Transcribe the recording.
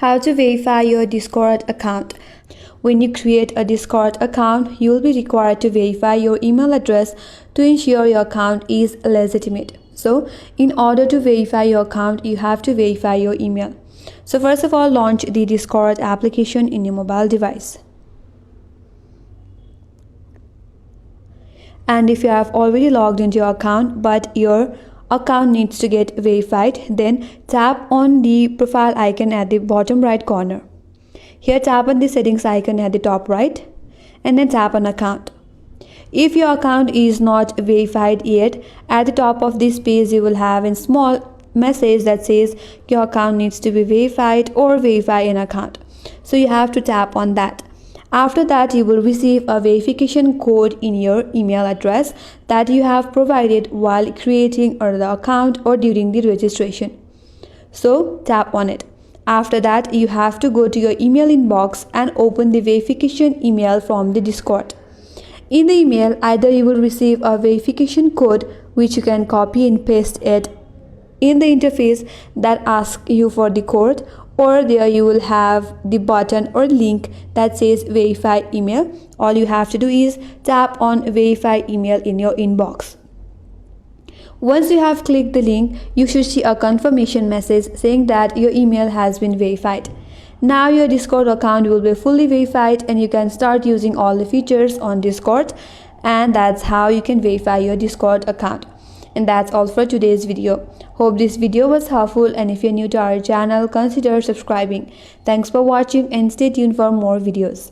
How to verify your Discord account. When you create a Discord account, you will be required to verify your email address to ensure your account is legitimate. So, in order to verify your account, you have to verify your email. So, first of all, launch the Discord application in your mobile device. And if you have already logged into your account but your account needs to get verified, then tap on the profile icon at the bottom right corner. Here tap on the settings icon at the top right and then tap on account. If your account is not verified yet, at the top of this page you will have a small message that says your account needs to be verified or verify an account. So you have to tap on that. After that, you will receive a verification code in your email address that you have provided while creating the account or during the registration. So tap on it. After that, you have to go to your email inbox and open the verification email from the Discord. In the email, either you will receive a verification code which you can copy and paste it in the interface that asks you for the code, or there you will have the button or link that says verify email. All you have to do is tap on verify email in your inbox. Once you have clicked the link, you should see a confirmation message saying that your email has been verified. Now your Discord account will be fully verified and you can start using all the features on Discord, and that's how you can verify your Discord account. And that's all for today's video. Hope this video was helpful, and if you're new to our channel, consider subscribing. Thanks for watching and stay tuned for more videos.